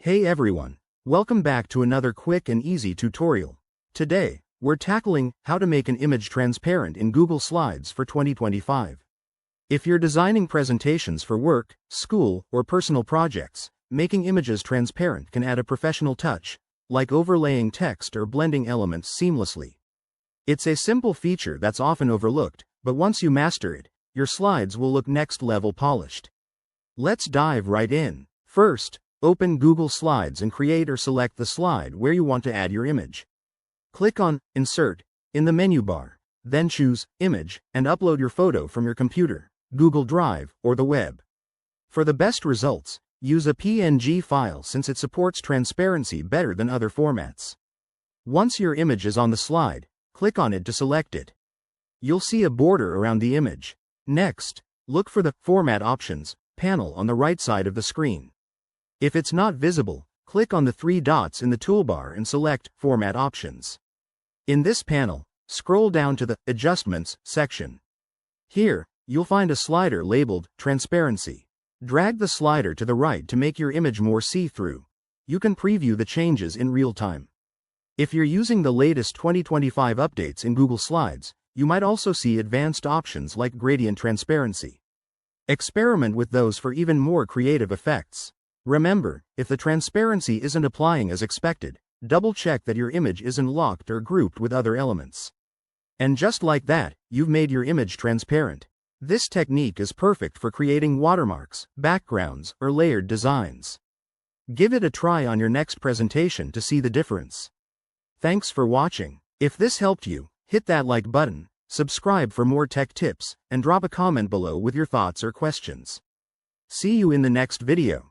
Hey everyone, welcome back to another quick and easy tutorial. Today, we're tackling how to make an image transparent in Google Slides for 2025. If you're designing presentations for work, school, or personal projects, making images transparent can add a professional touch, like overlaying text or blending elements seamlessly. It's a simple feature that's often overlooked, but once you master it, your slides will look next level polished. Let's dive right in. First, open Google Slides and create or select the slide where you want to add your image. Click on Insert in the menu bar, then choose Image and upload your photo from your computer, Google Drive, or the web. For the best results, use a PNG file since it supports transparency better than other formats. Once your image is on the slide, click on it to select it. You'll see a border around the image. Next, look for the Format Options panel on the right side of the screen. If it's not visible, click on the three dots in the toolbar and select Format Options. In this panel, scroll down to the Adjustments section. Here, you'll find a slider labeled Transparency. Drag the slider to the right to make your image more see-through. You can preview the changes in real time. If you're using the latest 2025 updates in Google Slides, you might also see advanced options like Gradient Transparency. Experiment with those for even more creative effects. Remember, if the transparency isn't applying as expected, double-check that your image isn't locked or grouped with other elements. And just like that, you've made your image transparent. This technique is perfect for creating watermarks, backgrounds, or layered designs. Give it a try on your next presentation to see the difference. Thanks for watching. If this helped you, hit that like button, subscribe for more tech tips, and drop a comment below with your thoughts or questions. See you in the next video.